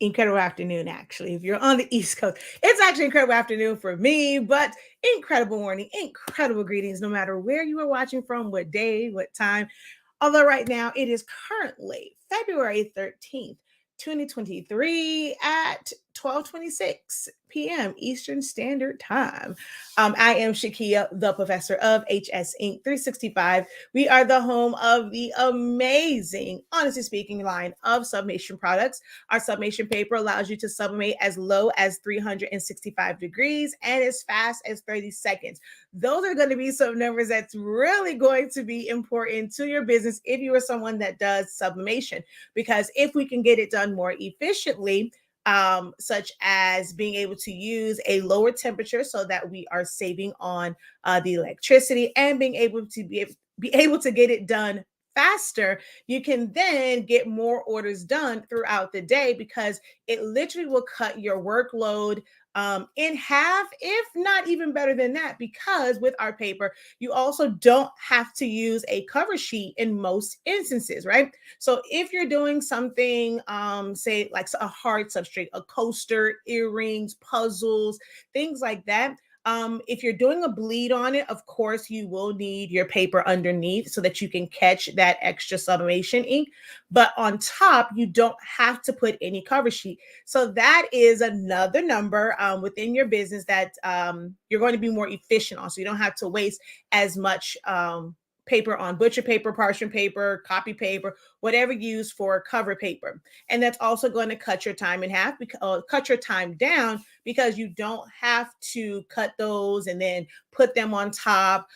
Incredible afternoon, actually. If you're on the East Coast, it's actually incredible afternoon for me, but incredible morning, incredible greetings, no matter where you are watching from, what day, what time. Although right now it is currently February 13th, 2023 at 12:26 p.m. Eastern Standard Time. I am Shakia, the professor of HS Inc. 365. We are the home of the amazing, honestly speaking, line of sublimation products. Our sublimation paper allows you to sublimate as low as 365 degrees and as fast as 30 seconds. Those are going to be some numbers that's really going to be important to your business if you are someone that does sublimation. Because if we can get it done more efficiently, such as being able to use a lower temperature so that we are saving on the electricity and being able to be able to get it done faster, you can then get more orders done throughout the day because it literally will cut your workload in half, if not even better than that. Because with our paper, you also don't have to use a cover sheet in most instances, right? So if you're doing something, say like a hard substrate, a coaster, earrings, puzzles, things like that. If you're doing a bleed on it, of course, you will need your paper underneath so that you can catch that extra sublimation ink. But on top, you don't have to put any cover sheet. So that is another number within your business that you're going to be more efficient on. So you don't have to waste as much paper on butcher paper, parchment paper, copy paper, whatever used for cover paper. And that's also going to cut your time in half, because cut your time down, because you don't have to cut those and then put them on top.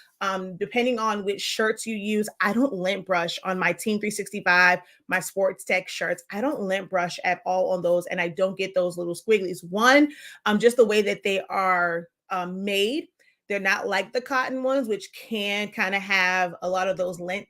Depending on which shirts you use, I don't lint brush on my Team 365, my sports tech shirts. I don't lint brush at all on those, and I don't get those little squigglies. One, just the way that they are made. They're not like the cotton ones, which can kind of have a lot of those lint,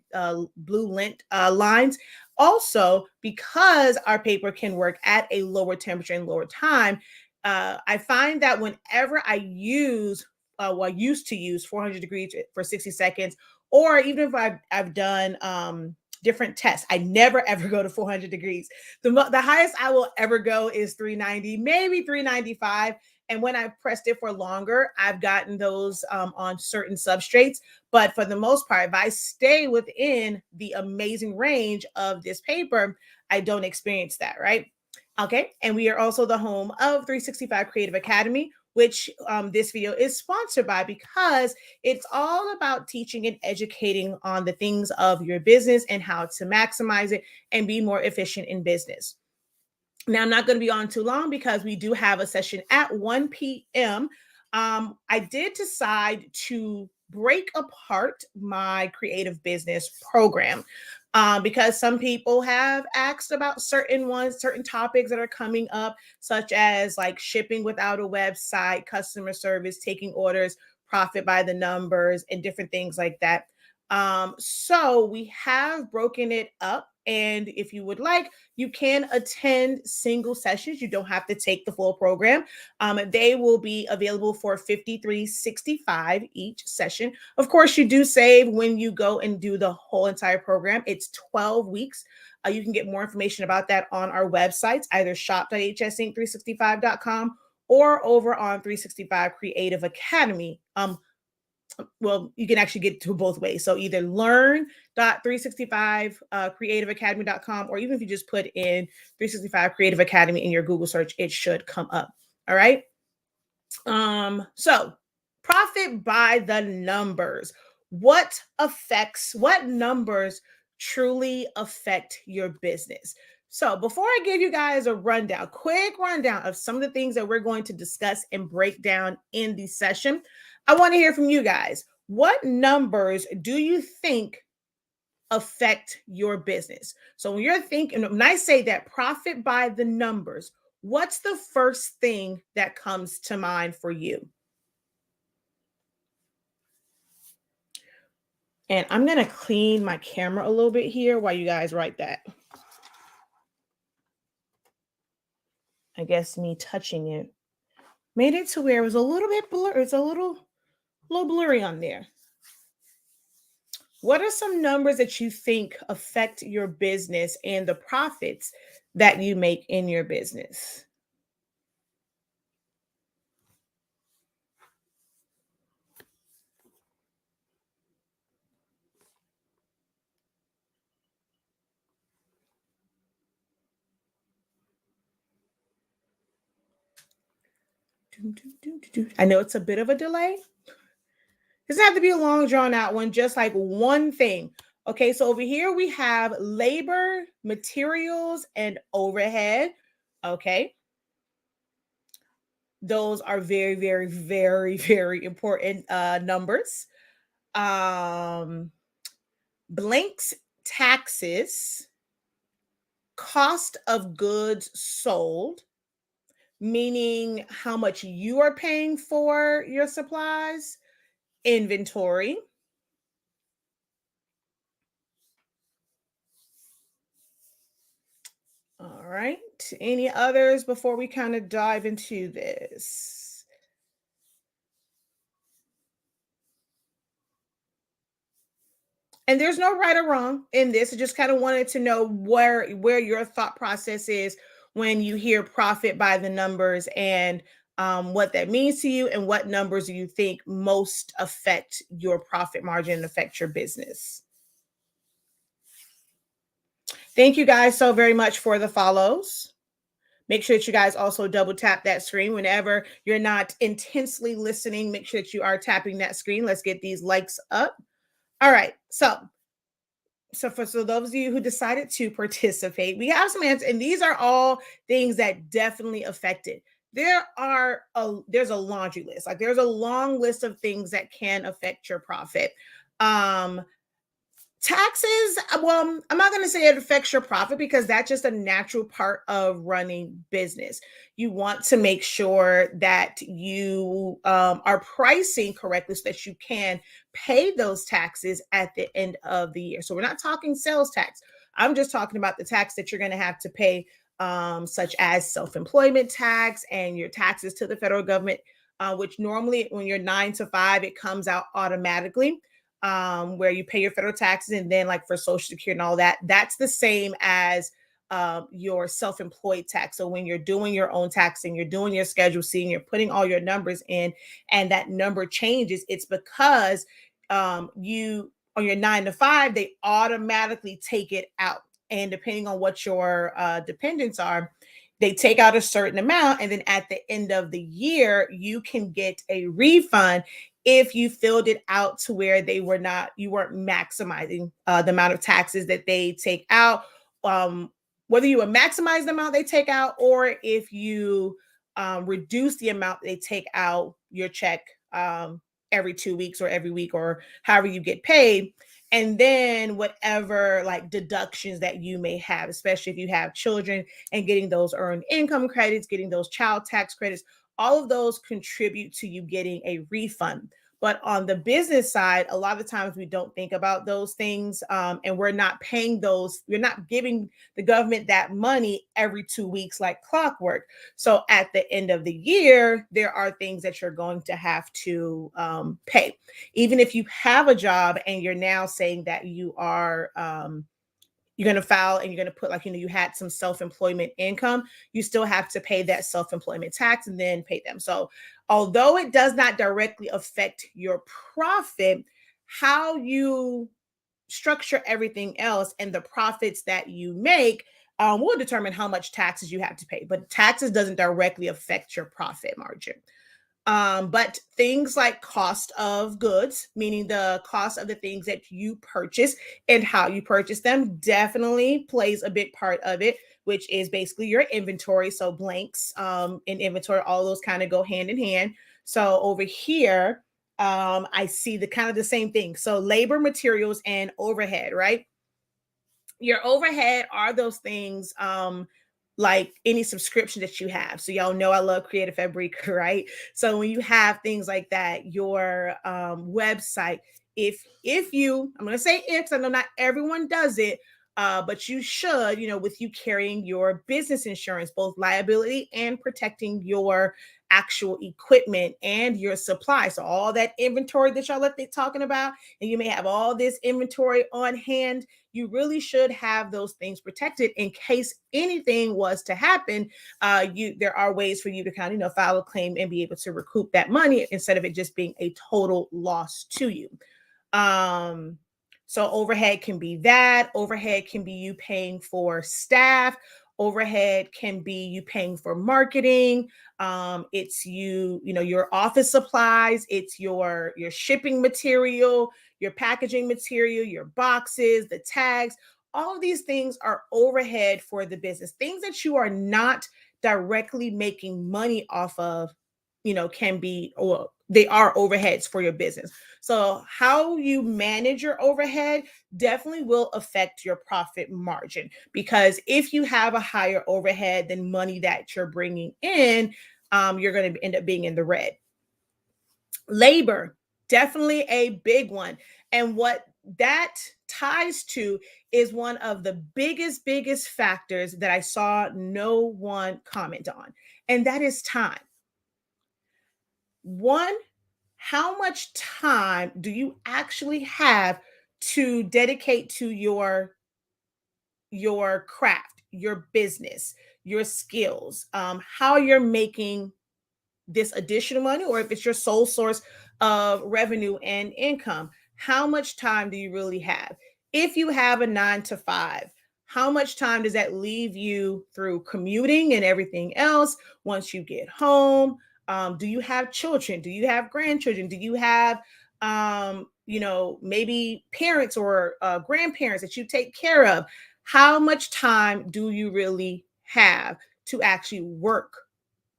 blue lint lines. Also, because our paper can work at a lower temperature and lower time, I find that whenever I use, well, I used to use 400 degrees for 60 seconds, or even if I've done different tests, I never ever go to 400 degrees. The highest I will ever go is 390, maybe 395. And when I've pressed it for longer, I've gotten those on certain substrates. But for the most part, if I stay within the amazing range of this paper, I don't experience that, right? Okay. And we are also the home of 365 Creative Academy, which this video is sponsored by, because it's all about teaching and educating on the things of your business and how to maximize it and be more efficient in business. Now, I'm not going to be on too long because we do have a session at 1 p.m. I did decide to break apart my creative business program because some people have asked about certain ones, certain topics that are coming up, such as like shipping without a website, customer service, taking orders, profit by the numbers, and different things like that. So we have broken it up. And if you would like, you can attend single sessions. You don't have to take the full program. They will be available for $53.65 each session. Of course, you do save when you go and do the whole entire program. It's 12 weeks. You can get more information about that on our websites, either shop.hsinc365.com or over on 365 Creative Academy. Well, you can actually get to both ways. So either learn.365creativeacademy.com, or even if you just put in 365 Creative Academy in your Google search, it should come up. All right. So profit by the numbers. What numbers truly affect your business? So before I give you guys a quick rundown of some of the things that we're going to discuss and break down in the session, I want to hear from you guys. What numbers do you think affect your business? So when you're thinking, when I say that profit by the numbers, what's the first thing that comes to mind for you? And I'm going to clean my camera a little bit here while you guys write that. I guess me touching it made it to where it was a little bit blurry. It's a little blurry on there. What are some numbers that you think affect your business and the profits that you make in your business? I know it's a bit of a delay. It doesn't have to be a long drawn out one, just like one thing. Okay, so over here we have labor, materials, and overhead. Okay. Those are very, very, very, very important numbers. Blanks, taxes, cost of goods sold, meaning how much you are paying for your supplies, inventory, All right. Any others before we kind of dive into this? And there's no right or wrong in this. I just kind of wanted to know where your thought process is when you hear profit by the numbers, and what that means to you, and what numbers do you think most affect your profit margin and affect your business. Thank you guys so very much for the follows. Make sure that you guys also double tap that screen whenever you're not intensely listening. Make sure that you are tapping that screen. Let's get these likes up. All right. So those of you who decided to participate, we have some answers, and these are all things that definitely affected. There's a laundry list. Like, there's a long list of things that can affect your profit. Um, Taxes, well, I'm not going to say it affects your profit, because that's just a natural part of running business. You want to make sure that you are pricing correctly so that you can pay those taxes at the end of the year. So we're not talking sales tax. I'm just talking about the tax that you're going to have to pay, such as self-employment tax and your taxes to the federal government, which normally when you're 9 to 5, it comes out automatically, where you pay your federal taxes, and then like for Social Security and all that, that's the same as your self-employed tax. So when you're doing your own taxing, you're doing your Schedule C, and you're putting all your numbers in, and that number changes, it's because you on your 9 to 5, they automatically take it out. And depending on what your dependents are, they take out a certain amount, and then at the end of the year, you can get a refund if you filled it out to where you weren't maximizing the amount of taxes that they take out. um, Whether you would maximize the amount they take out, or if you reduce the amount they take out your check, every 2 weeks or every week, or however you get paid. And then whatever like deductions that you may have, especially if you have children, and getting those earned income credits, getting those child tax credits, all of those contribute to you getting a refund. But on the business side, a lot of times we don't think about those things, and we're not paying those. We're not giving the government that money every 2 weeks like clockwork. So at the end of the year, there are things that you're going to have to pay. Even if you have a job and you're now saying that you're going to file, and you're going to put, like, you had some self-employment income, you still have to pay that self-employment tax and then pay them. So although it does not directly affect your profit, how you structure everything else and the profits that you make will determine how much taxes you have to pay. But taxes doesn't directly affect your profit margin. But things like cost of goods, meaning the cost of the things that you purchase and how you purchase them, definitely plays a big part of it, which is basically your inventory. So blanks and inventory, all those kind of go hand in hand. So over here, I see the kind of the same thing. So labor, materials, and overhead, right? Your overhead are those things, like any subscription that you have. So y'all know I love Creative Fabrica, right? So when you have things like that, your website, if you, I'm going to say if, 'cause I know not everyone does it, but you should, with you carrying your business insurance, both liability and protecting your actual equipment and your supply. So all that inventory that y'all are talking about, and you may have all this inventory on hand, you really should have those things protected in case anything was to happen. There are ways for you to kind of, file a claim and be able to recoup that money, instead of it just being a total loss to you. So overhead can be that. Overhead can be you paying for staff. Overhead can be you paying for marketing. It's your office supplies. It's your shipping material, your packaging material, your boxes, the tags. All of these things are overhead for the business. Things that you are not directly making money off of, can be, or they are overheads for your business. So how you manage your overhead definitely will affect your profit margin, because if you have a higher overhead than money that you're bringing in, you're going to end up being in the red. Labor, definitely a big one. And what that ties to is one of the biggest factors that I saw no one comment on, and that is time. One, how much time do you actually have to dedicate to your craft, your business, your skills, how you're making this additional money, or if it's your sole source of revenue and income? How much time do you really have? If you have a 9 to 5, how much time does that leave you through commuting and everything else once you get home? Do you have children? Do you have grandchildren? Do you have maybe parents or grandparents that you take care of? How much time do you really have to actually work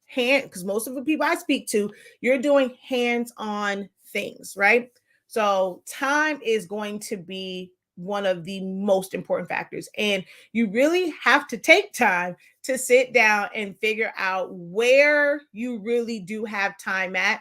hand, because most of the people I speak to, you're doing hands-on things, right? So time is going to be one of the most important factors. And you really have to take time to sit down and figure out where you really do have time at,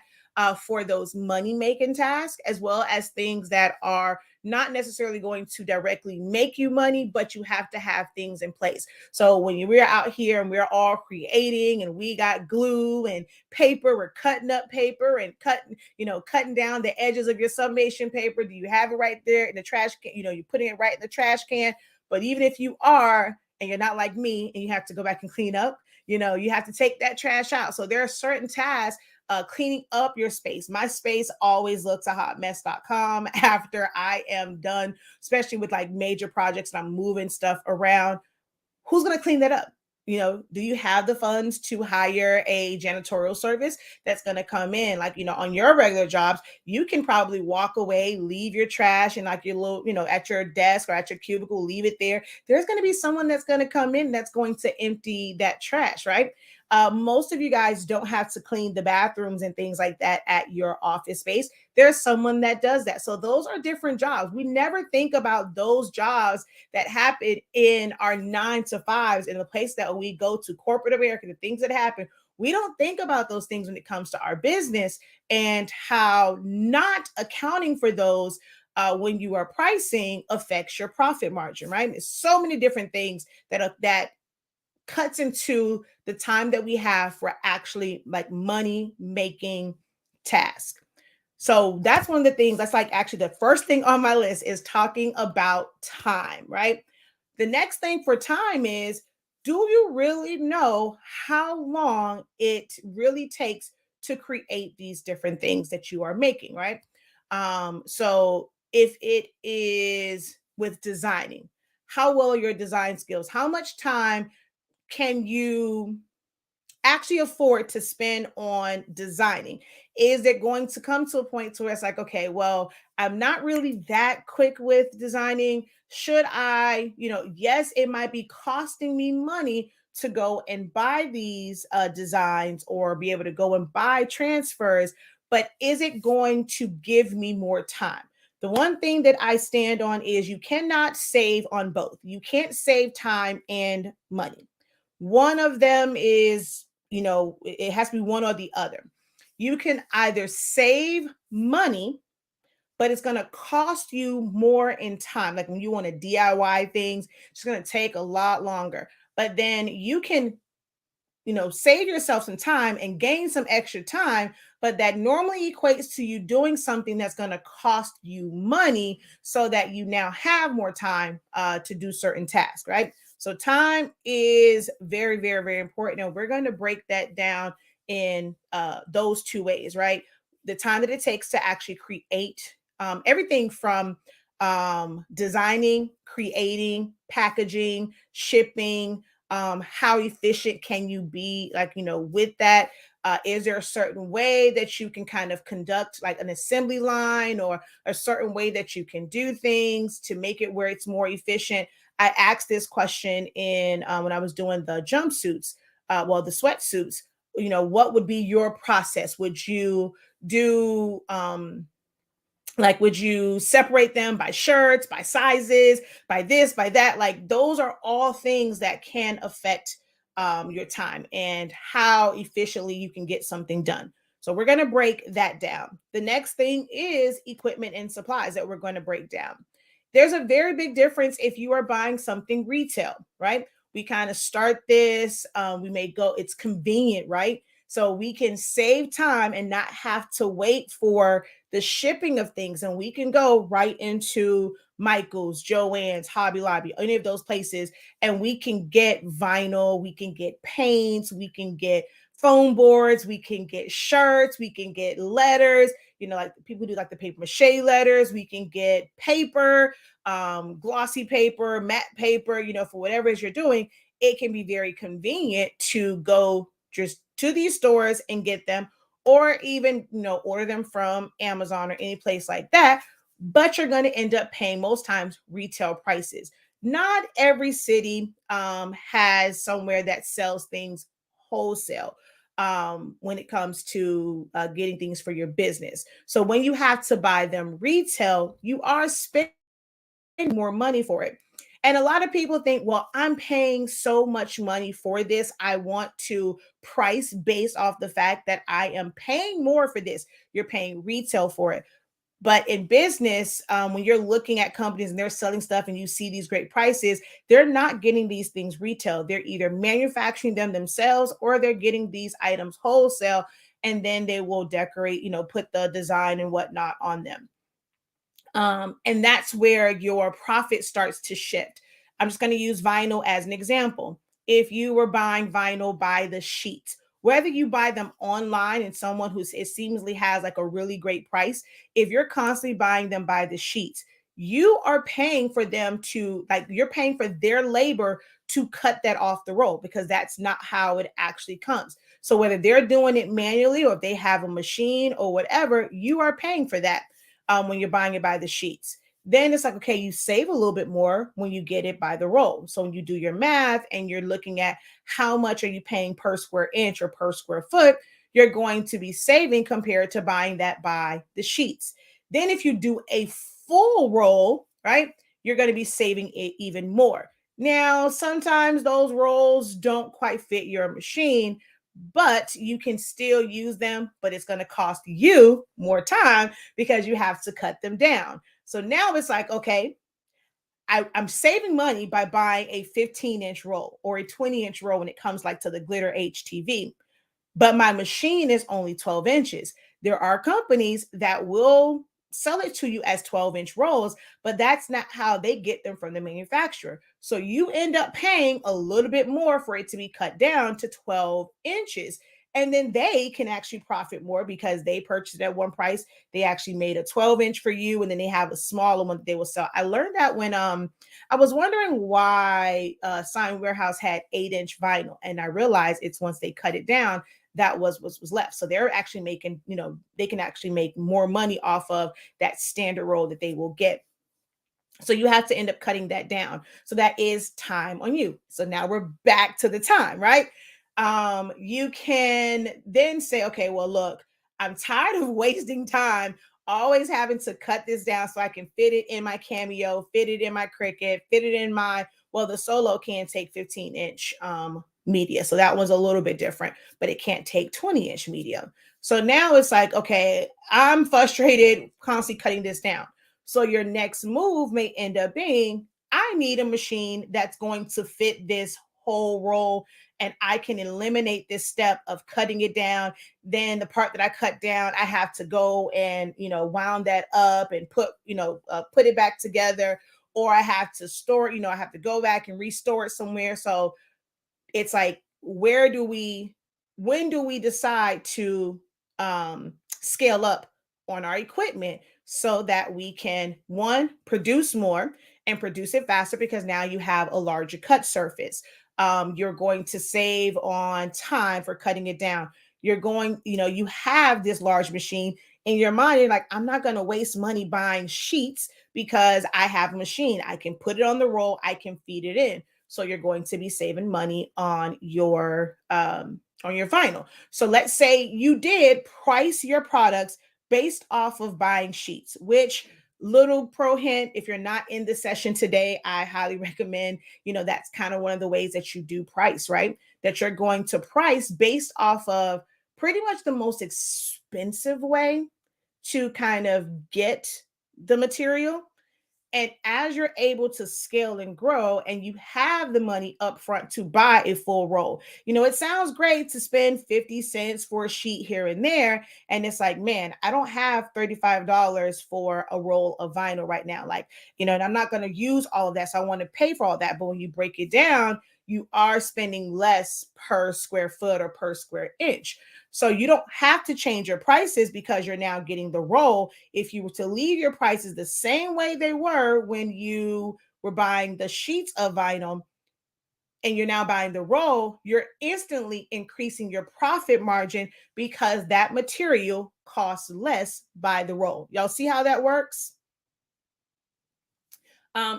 for those money making tasks, as well as things that are not necessarily going to directly make you money, but you have to have things in place. So when we're out here and we're all creating and we got glue and paper, we're cutting up paper and cutting down the edges of your summation paper. Do you have it right there in the trash can? You're putting it right in the trash can. But even if you are, and you're not like me and you have to go back and clean up, you have to take that trash out. So there are certain tasks, cleaning up your space. My space always looks a hot mess.com after I am done, especially with like major projects and I'm moving stuff around. Who's going to clean that up? Do you have the funds to hire a janitorial service that's going to come in? Like, on your regular jobs, you can probably walk away, leave your trash and like your little, at your desk or at your cubicle, leave it there. There's going to be someone that's going to come in that's going to empty that trash, right? Most of you guys don't have to clean the bathrooms and things like that at your office space. There's someone that does that. So those are different jobs. We never think about those jobs that happen in our 9 to 5s in the place that we go to, corporate America, the things that happen. We don't think about those things when it comes to our business, and how not accounting for those when you are pricing affects your profit margin, right? There's so many different things that cuts into the time that we have for actually like money making tasks. So that's one of the things that's like actually the first thing on my list is talking about time, right? The next thing for time is, do you really know how long it really takes to create these different things that you are making, right? So if it is with designing, how well are your design skills? How much time can you actually afford to spend on designing? Is it going to come to a point to where it's like, okay, well, I'm not really that quick with designing. Should I, yes, it might be costing me money to go and buy these designs or be able to go and buy transfers, but is it going to give me more time? The one thing that I stand on is you cannot save on both. You can't save time and money. One of them is, it has to be one or the other. You can either save money, but it's going to cost you more in time. Like when you want to DIY things, it's going to take a lot longer. But then you can, save yourself some time and gain some extra time, but that normally equates to you doing something that's going to cost you money so that you now have more time to do certain tasks, right? So time is very, very, very important. And we're going to break that down in those two ways, right? The time that it takes to actually create everything from designing, creating, packaging, shipping, how efficient can you be, like, with that? Is there a certain way that you can kind of conduct like an assembly line, or a certain way that you can do things to make it where it's more efficient? I asked this question in when I was doing the jumpsuits, the sweatsuits. What would be your process? Would you do like, would you separate them by shirts, by sizes, by this, by that? Like, those are all things that can affect your time and how efficiently you can get something done. So we're going to break that down. The next thing is equipment and supplies that we're going to break down. There's a very big difference if you are buying something retail, right? We kind of start this, we may go, it's convenient, right? So we can save time and not have to wait for the shipping of things. And we can go right into Michael's, Joann's, Hobby Lobby, any of those places, and we can get vinyl, we can get paints, we can get foam boards, we can get shirts, we can get letters, like people do like the paper mache letters, we can get paper, glossy paper, matte paper, for whatever it is you're doing. It can be very convenient to go just to these stores and get them, or even, order them from Amazon or any place like that. But you're going to end up paying most times retail prices. Not every city has somewhere that sells things wholesale when it comes to getting things for your business. So when you have to buy them retail, you are spending more money for it. And a lot of people think, well, I'm paying so much money for this. I want to price based off the fact that I am paying more for this. You're paying retail for it. But in business, when you're looking at companies and they're selling stuff and you see these great prices, they're not getting these things retail. They're either manufacturing them themselves or they're getting these items wholesale, and then they will decorate, put the design and whatnot on them. And that's where your profit starts to shift. I'm just going to use vinyl as an example. If you were buying vinyl by the sheet, whether you buy them online and someone who it seemingly has like a really great price, if you're constantly buying them by the sheets, you are paying for them to, like, you're paying for their labor to cut that off the roll, because that's not how it actually comes. So whether they're doing it manually or if they have a machine or whatever, you are paying for that when you're buying it by the sheets. Then it's like, okay, you save a little bit more when you get it by the roll. So when you do your math and you're looking at how much are you paying per square inch or per square foot, you're going to be saving compared to buying that by the sheets. Then if you do a full roll, right, you're going to be saving it even more. Now, sometimes those rolls don't quite fit your machine, but you can still use them, but it's going to cost you more time because you have to cut them down. So now it's like, okay, I'm saving money by buying a 15-inch roll or a 20-inch roll when it comes like to the glitter HTV, but my machine is only 12 inches. There are companies that will sell it to you as 12-inch rolls, but that's not how they get them from the manufacturer. So you end up paying a little bit more for it to be cut down to 12 inches. And then they can actually profit more because they purchased it at one price. They actually made a 12-inch for you, and then they have a smaller one that they will sell. I learned that when I was wondering why Sign Warehouse had 8-inch vinyl, and I realized it's once they cut it down that was left. So they're actually making, they can actually make more money off of that standard roll that they will get. So you have to end up cutting that down. So that is time on you. So now we're back to the time, right? You can then say, okay, well, look, I'm tired of wasting time always having to cut this down so I can fit it in my Cameo, fit it in my Cricut, fit it in my, well, the Solo can take 15-inch media. So that one's a little bit different, but it can't take 20-inch media. So now it's like, okay, I'm frustrated constantly cutting this down. So your next move may end up being, I need a machine that's going to fit this whole roll, and I can eliminate this step of cutting it down. Then the part that I cut down, I have to go and, wound that up and put it back together, or I have to store it, I have to go back and restore it somewhere. So it's like, when do we decide to scale up on our equipment so that we can, one, produce more and produce it faster, because now you have a larger cut surface. You're going to save on time for cutting it down. You're going, you have this large machine in your mind. You're like, I'm not going to waste money buying sheets because I have a machine. I can put it on the roll. I can feed it in. So you're going to be saving money on your vinyl. So let's say you did price your products based off of buying sheets, which, little pro hint, if you're not in the session today, I highly recommend, that's kind of one of the ways that you do price, right? That you're going to price based off of pretty much the most expensive way to kind of get the material. And as you're able to scale and grow and you have the money up front to buy a full roll, it sounds great to spend 50 cents for a sheet here and there. And it's like, man, I don't have $35 for a roll of vinyl right now. Like, and I'm not going to use all of that. So I want to pay for all that. But when you break it down, you are spending less per square foot or per square inch. So you don't have to change your prices because you're now getting the roll. If you were to leave your prices the same way they were when you were buying the sheets of vinyl and you're now buying the roll, you're instantly increasing your profit margin because that material costs less by the roll. Y'all see how that works?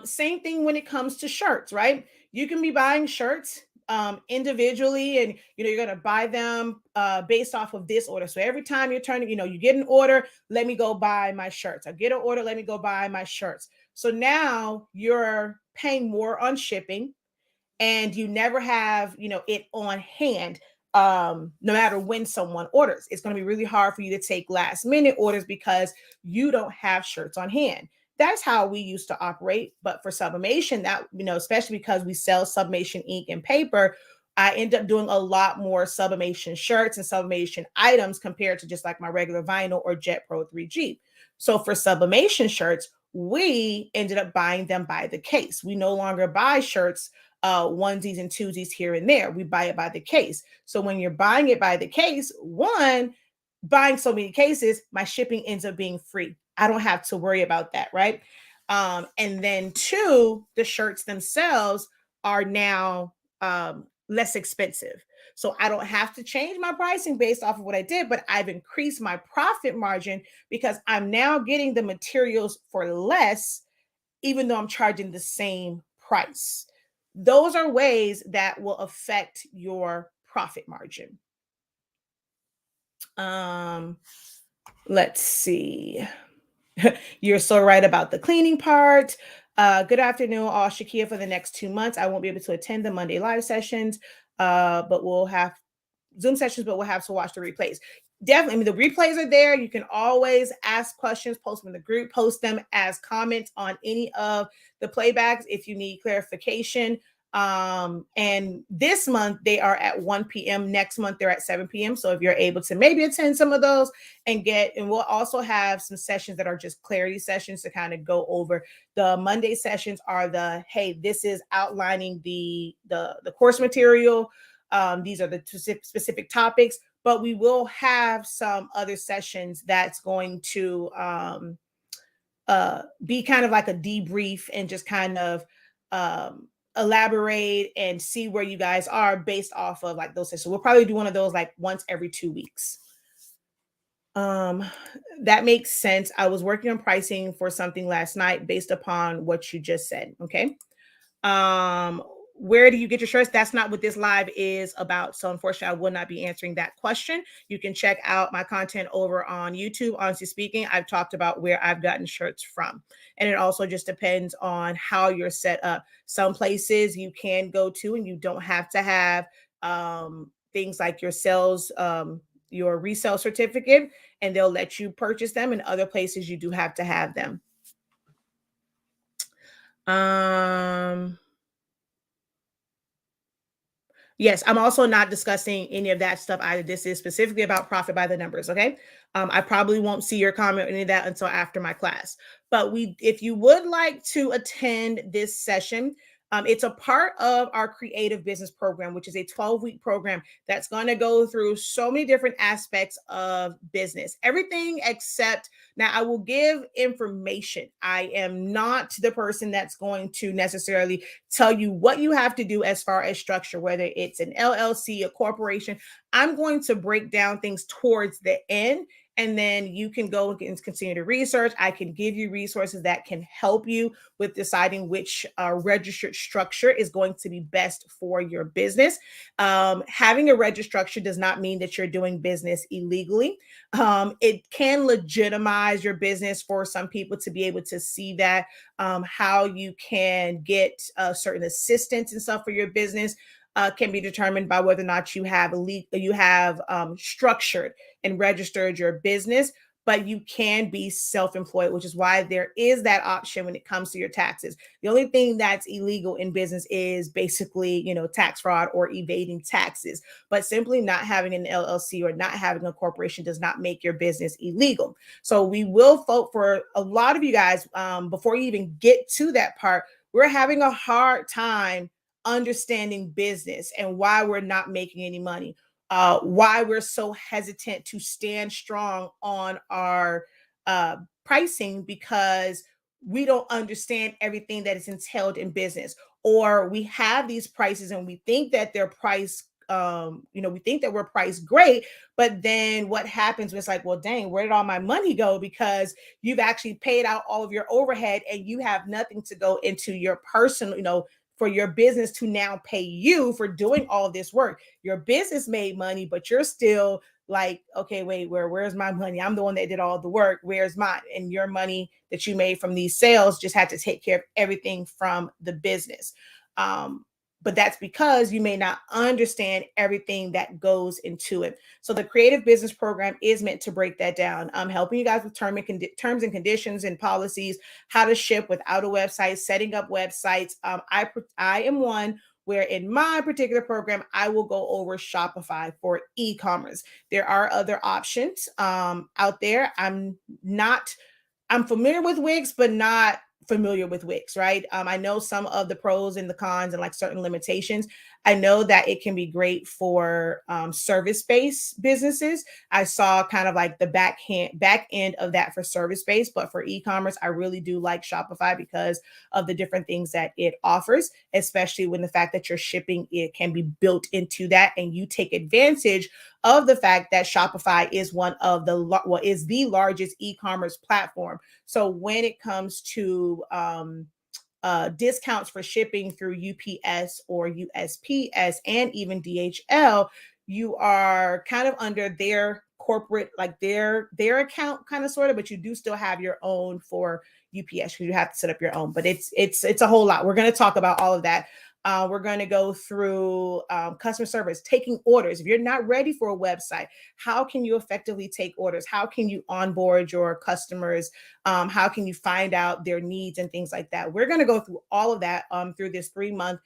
Same thing when it comes to shirts, right? You can be buying shirts individually, and you're going to buy them based off of this order. So every time you're turning, you get an order, let me go buy my shirts. I get an order, let me go buy my shirts. So now you're paying more on shipping, and you never have it on hand. No matter when someone orders, it's going to be really hard for you to take last minute orders because you don't have shirts on hand. That's how we used to operate. But for Sublimation, that especially because we sell Sublimation ink and paper, I end up doing a lot more Sublimation shirts and Sublimation items compared to just like my regular vinyl or Jet Pro 3G. So for Sublimation shirts, we ended up buying them by the case. We no longer buy shirts onesies and twosies here and there. We buy it by the case. So when you're buying it by the case, one, buying so many cases, my shipping ends up being free. I don't have to worry about that, right? And then two, the shirts themselves are now less expensive. So I don't have to change my pricing based off of what I did, but I've increased my profit margin because I'm now getting the materials for less, even though I'm charging the same price. Those are ways that will affect your profit margin. Let's see. You're so right about the cleaning part. Good afternoon, all. Shakia, for the next 2 months, I won't be able to attend the Monday live sessions, but we'll have Zoom sessions, but we'll have to watch the replays. Definitely, I mean, the replays are there. You can always ask questions, post them in the group, post them as comments on any of the playbacks if you need clarification. And this month they are at 1 p.m. Next month they're at 7 p.m. So if you're able to maybe attend some of those and we'll also have some sessions that are just clarity sessions to kind of go over. The Monday sessions are hey, this is outlining the course material. These are the specific topics, but we will have some other sessions that's going to be kind of like a debrief and just kind of elaborate and see where you guys are based off of like those sessions. So we'll probably do one of those like once every 2 weeks. That makes sense. I was working on pricing for something last night based upon what you just said. Okay. Where do you get your shirts? That's not what this live is about. So unfortunately, I will not be answering that question. You can check out my content over on YouTube. Honestly speaking, I've talked about where I've gotten shirts from. And it also just depends on how you're set up. Some places you can go to and you don't have to have things like your sales, your resale certificate, and they'll let you purchase them. In other places, you do have to have them. Yes, I'm also not discussing any of that stuff either. This is specifically about profit by the numbers. Okay. I probably won't see your comment or any of that until after my class. But if you would like to attend this session, it's a part of our creative business program, which is a 12-week program that's going to go through so many different aspects of business, everything except now I will give information. I am not the person that's going to necessarily tell you what you have to do as far as structure, whether it's an LLC, a corporation. I'm going to break down things towards the end, and then you can go and continue to research. I can give you resources that can help you with deciding which registered structure is going to be best for your business. Having a registered structure does not mean that you're doing business illegally. It can legitimize your business for some people to be able to see that, how you can get certain assistance and stuff for your business. Can be determined by whether or not you have structured and registered your business. but you can be self-employed, which is why there is that option when it comes to your taxes. The only thing that's illegal in business is basically, tax fraud or evading taxes. But simply not having an LLC or not having a corporation does not make your business illegal. So we will vote for a lot of you guys. Before you even get to that part, we're having a hard time understanding business and why we're not making any money, why we're so hesitant to stand strong on our pricing, because we don't understand everything that is entailed in business, or we have these prices and we think that they're priced, we think that we're priced great, but then what happens was like, well, dang, where did all my money go? Because you've actually paid out all of your overhead and you have nothing to go into your personal, for your business to now pay you for doing all of this work. Your business made money, but you're still like, okay, wait, where's my money? I'm the one that did all the work. Where's mine? And your money that you made from these sales just had to take care of everything from the business. But that's because you may not understand everything that goes into it. So the Creative Business Program is meant to break that down. I'm helping you guys with terms and conditions and policies, how to ship without a website, setting up websites. I am one where in my particular program, I will go over Shopify for e-commerce. There are other options out there. I'm familiar with Wix, but not familiar with Wix, right? I know some of the pros and the cons and like certain limitations. I know that it can be great for service-based businesses. I saw kind of like the back end of that for service-based, but for e-commerce, I really do like Shopify because of the different things that it offers, especially when the fact that your shipping, it can be built into that, and you take advantage of the fact that Shopify is is the largest e-commerce platform. So when it comes to discounts for shipping through UPS or USPS and even DHL, you are kind of under their corporate, like their account kind of sort of, but you do still have your own for UPS because you have to set up your own. But it's a whole lot. We're going to talk about all of that. We're going to go through customer service, taking orders. If you're not ready for a website, how can you effectively take orders? How can you onboard your customers? How can you find out their needs and things like that? We're going to go through all of that through this 3-month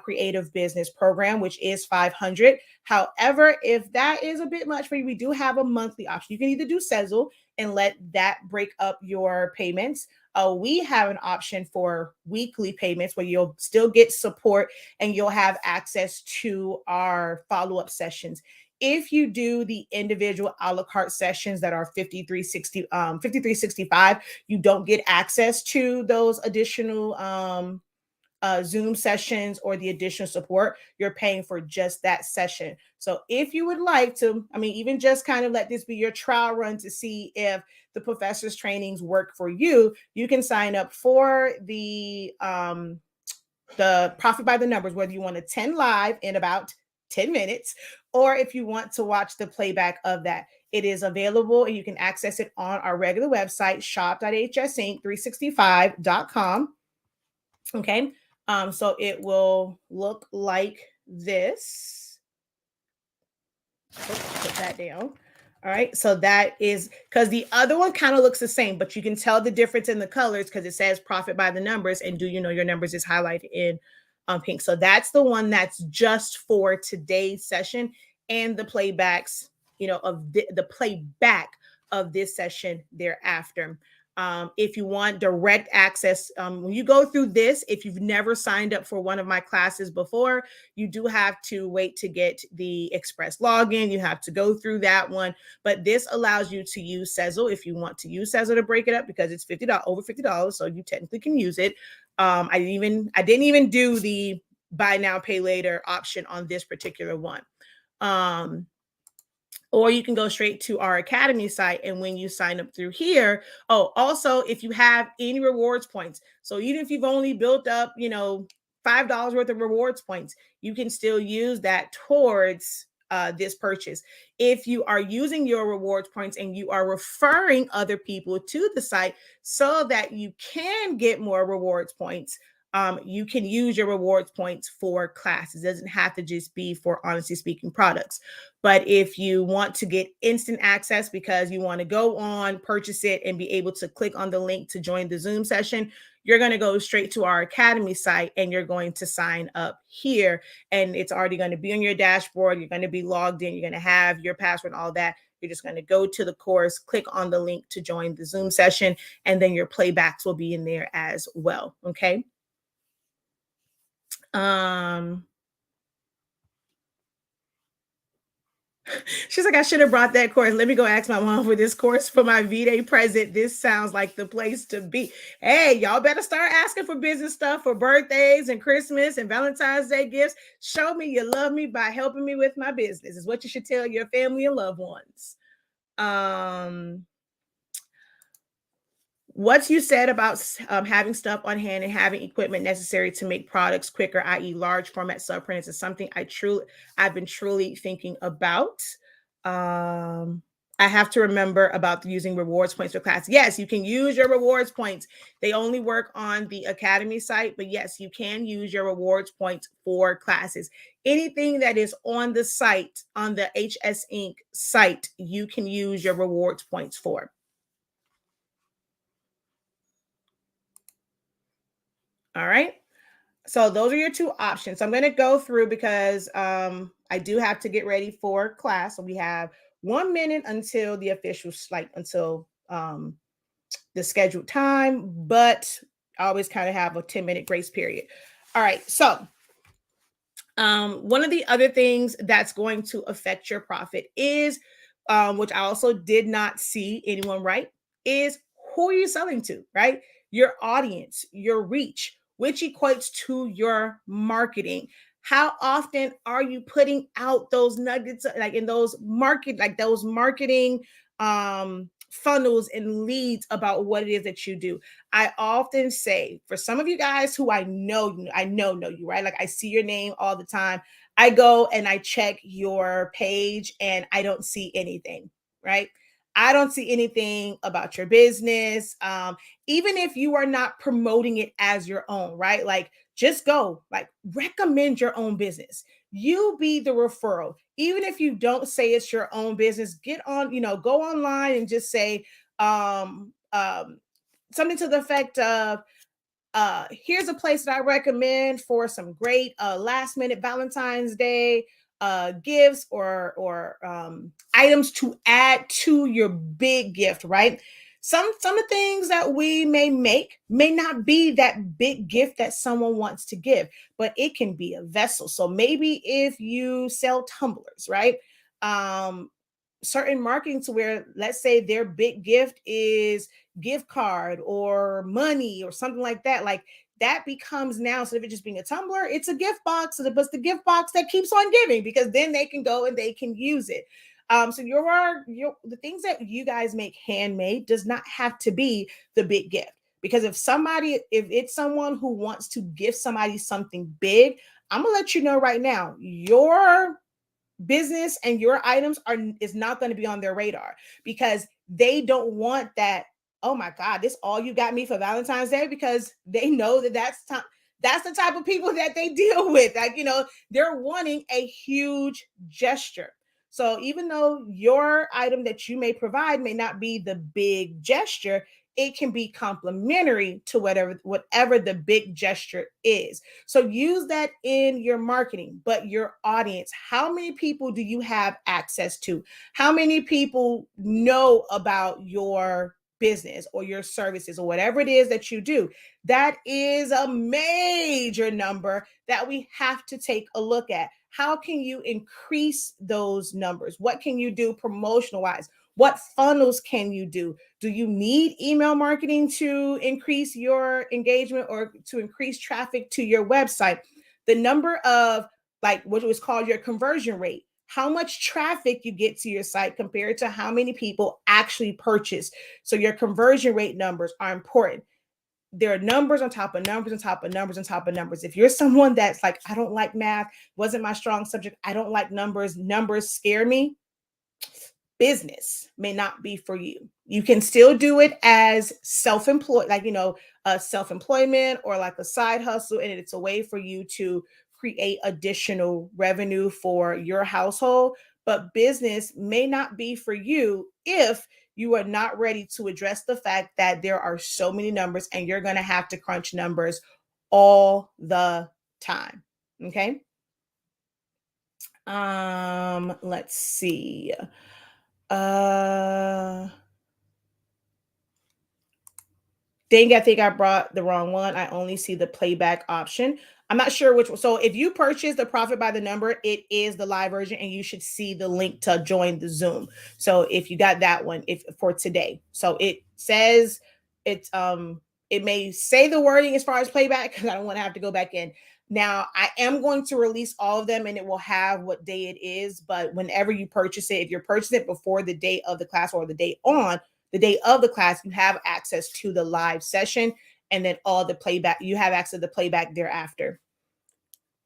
creative business program, which is $500. However, if that is a bit much for you, we do have a monthly option. You can either do Sezzle and let that break up your payments. We have an option for weekly payments where you'll still get support and you'll have access to our follow-up sessions. If you do the individual a la carte sessions that are 5365, you don't get access to those additional Zoom sessions or the additional support. You're paying for just that session. So if you would like to, even just kind of let this be your trial run to see if the professor's trainings work for you, you can sign up for the Profit by the Numbers, whether you want to attend live in about 10 minutes, or if you want to watch the playback of that. It is available and you can access it on our regular website, shop.hsinc365.com. Okay. So it will look like this. Put that down. All right. So that is because the other one kind of looks the same, but you can tell the difference in the colors because it says Profit by the Numbers, and do you know your numbers is highlighted in pink. So that's the one that's just for today's session, and the playbacks, of the playback of this session thereafter. If you want direct access, when you go through this, if you've never signed up for one of my classes before, you do have to wait to get the express login. You have to go through that one, but this allows you to use Sezzle if you want to use Sezzle to break it up, because it's over $50, so you technically can use it. I didn't even do the buy now, pay later option on this particular one. Or you can go straight to our Academy site. And when you sign up through here, also, if you have any rewards points, so even if you've only built up, $5 worth of rewards points, you can still use that towards this purchase. If you are using your rewards points and you are referring other people to the site so that you can get more rewards points, you can use your rewards points for classes. It doesn't have to just be for Honestly Speaking products. But if you want to get instant access because you want to go on, purchase it, and be able to click on the link to join the Zoom session, you're going to go straight to our Academy site and you're going to sign up here. And it's already going to be on your dashboard. You're going to be logged in. You're going to have your password, all that. You're just going to go to the course, click on the link to join the Zoom session, and then your playbacks will be in there as well. Okay. She's like, I should have brought that course. Let me go ask my mom for this course for my V-Day present. This sounds like the place to be. Hey, y'all better start asking for business stuff for birthdays and Christmas and Valentine's Day gifts. Show me you love me by helping me with my business is what you should tell your family and loved ones. What you said about having stuff on hand and having equipment necessary to make products quicker, i.e. large format subprints, is something I've been truly thinking about. I have to remember about using rewards points for class. Yes, you can use your rewards points. They only work on the Academy site, but yes, you can use your rewards points for classes. Anything that is on the site, on the HS Inc. site, you can use your rewards points for. All right. So those are your two options. So I'm going to go through because I do have to get ready for class. So we have 1 minute until the official, like until the scheduled time, but I always kind of have a 10-minute grace period. All right. So one of the other things that's going to affect your profit is, which I also did not see anyone write, is who are you selling to, right? Your audience, your reach, which equates to your marketing. How often are you putting out those nuggets, like in those marketing funnels and leads about what it is that you do? I often say, for some of you guys who I know you, right? Like I see your name all the time. I go and I check your page and I don't see anything, right? I don't see anything about your business. Even if you are not promoting it as your own, right? Like just go, like recommend your own business. You be the referral. Even if you don't say it's your own business, get on, go online and just say something to the effect of, here's a place that I recommend for some great last minute Valentine's Day gifts or items to add to your big gift, right? Some of the things that we may make may not be that big gift that someone wants to give, but it can be a vessel. So maybe if you sell tumblers, right? Certain marketing to where, let's say their big gift is gift card or money or something like that, like that becomes now, instead of it just being a tumbler, it's a gift box. And it's the gift box that keeps on giving, because then they can go and they can use it. So the things that you guys make handmade does not have to be the big gift. Because if it's someone who wants to give somebody something big, I'm gonna let you know right now, your business and your items is not going to be on their radar, because they don't want that. Oh my God, this all you got me for Valentine's Day, because they know that's the type of people that they deal with. Like, they're wanting a huge gesture. So even though your item that you may provide may not be the big gesture, it can be complementary to whatever the big gesture is. So use that in your marketing. But your audience, how many people do you have access to? How many people know about your business or your services or whatever it is that you do? That is a major number that we have to take a look at. How can you increase those numbers? What can you do promotional wise? What funnels can you do? Do you need email marketing to increase your engagement or to increase traffic to your website? The number of, like, what was called your conversion rate, how much traffic you get to your site compared to how many people actually purchase. So your conversion rate numbers are important. There are numbers on top of numbers on top of numbers on top of numbers. If you're someone that's like, I don't like math, wasn't my strong subject, I don't like numbers scare me, business may not be for you. You can still do it as self-employed, like, self-employment or like a side hustle, and it's a way for you to create additional revenue for your household. But business may not be for you if you are not ready to address the fact that there are so many numbers and you're going to have to crunch numbers all the time. Okay. Let's see. Uh Dang, I think I brought the wrong one. I only see the playback option. I'm not sure which one. So if you purchase the Profit by the Number, it is the live version, and you should see the link to join the Zoom. So if you got that one, if for today, so it says it's it may say the wording as far as playback because I don't want to have to go back in. Now I am going to release all of them, and it will have what day it is. But whenever you purchase it, if you're purchasing it before the date of the class or the day of the class, you have access to the live session, and then all the playback, you have access to the playback thereafter.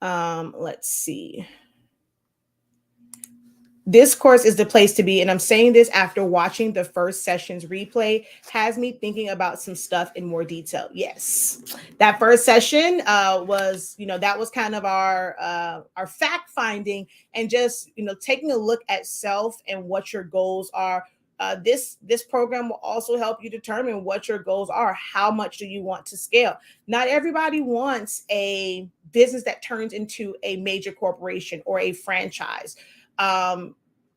Let's see. This course is the place to be. And I'm saying this after watching the first session's replay, has me thinking about some stuff in more detail. Yes. That first session was, that was kind of our fact finding, and just, taking a look at self and what your goals are. This program will also help you determine what your goals are. How much do you want to scale? Not everybody wants a business that turns into a major corporation or a franchise.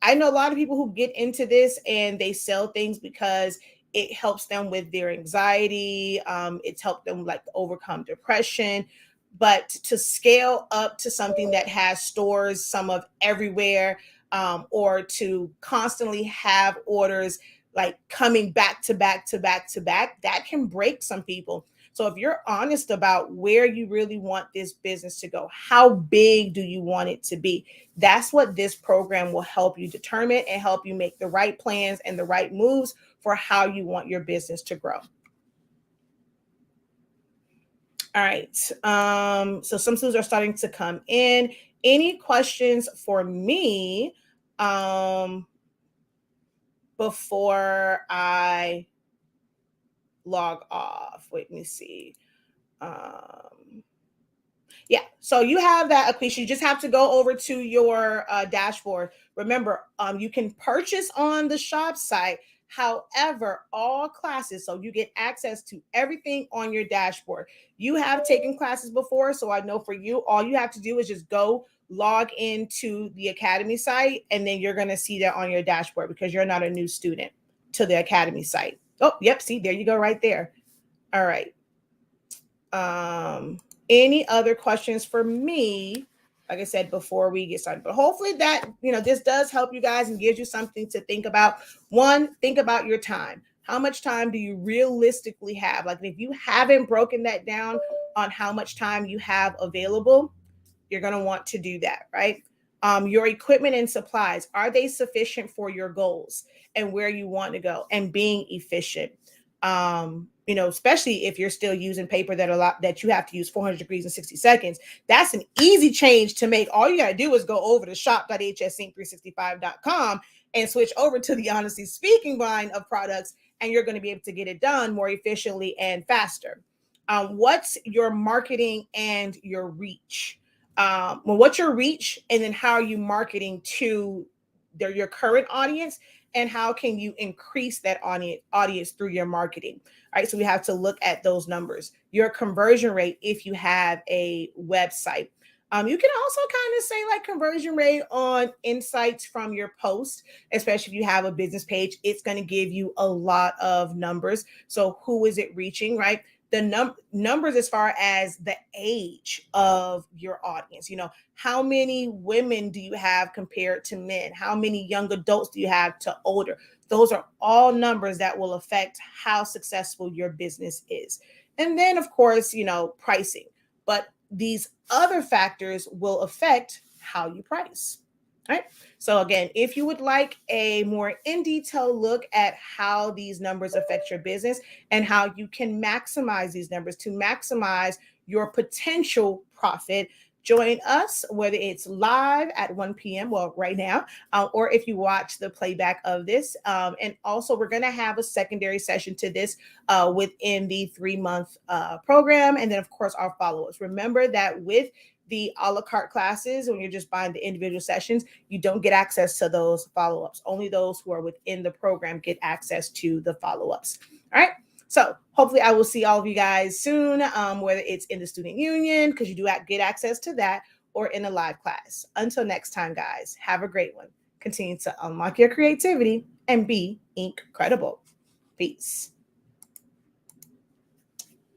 I know a lot of people who get into this and they sell things because it helps them with their anxiety. It's helped them like overcome depression. But to scale up to something that has stores, some of everywhere, or to constantly have orders like coming back to back to back to back, that can break some people. So if you're honest about where you really want this business to go, how big do you want it to be? That's what this program will help you determine and help you make the right plans and the right moves for how you want your business to grow. All right. So some students are starting to come in. Any questions for me before I log off? Wait, let me see. Yeah, so you have that, Aquisha. You just have to go over to your dashboard. Remember, you can purchase on the shop site. However, all classes, so you get access to everything on your dashboard. You have taken classes before, so I know for you, all you have to do is just go log into the Academy site, and then you're going to see that on your dashboard because you're not a new student to the Academy site. Oh, yep, see, there you go right there. All right. Any other questions for me? Like I said, before we get started, but hopefully that, this does help you guys and gives you something to think about. One, think about your time. How much time do you realistically have? Like if you haven't broken that down on how much time you have available, you're going to want to do that, right? Your equipment and supplies, are they sufficient for your goals and where you want to go, and being efficient? Especially if you're still using paper that you have to use 400 degrees in 60 seconds. That's an easy change to make. All you got to do is go over to shop.hssync365.com and switch over to the Honestly Speaking line of products, and you're going to be able to get it done more efficiently and faster. What's your marketing and your reach? What's your reach, and then how are you marketing to your current audience, and how can you increase that audience through your marketing? All right, so we have to look at those numbers. Your conversion rate if you have a website. You can also kind of say like conversion rate on insights from your post, especially if you have a business page. It's going to give you a lot of numbers. So who is it reaching, right? The numbers as far as the age of your audience. How many women do you have compared to men? How many young adults do you have to older? Those are all numbers that will affect how successful your business is. And then, of course, pricing. But these other factors will affect how you price. All right. So again, if you would like a more in detail look at how these numbers affect your business and how you can maximize these numbers to maximize your potential profit, join us, whether it's live at 1 p.m., well, right now, or if you watch the playback of this. And also, we're going to have a secondary session to this within the 3-month program. And then, of course, our follow ups. Remember that with the a la carte classes, when you're just buying the individual sessions, you don't get access to those follow ups. Only those who are within the program get access to the follow ups. All right. So hopefully I will see all of you guys soon, whether it's in the student union, because you do get access to that, or in a live class. Until next time, guys, have a great one. Continue to unlock your creativity and be incredible. Peace.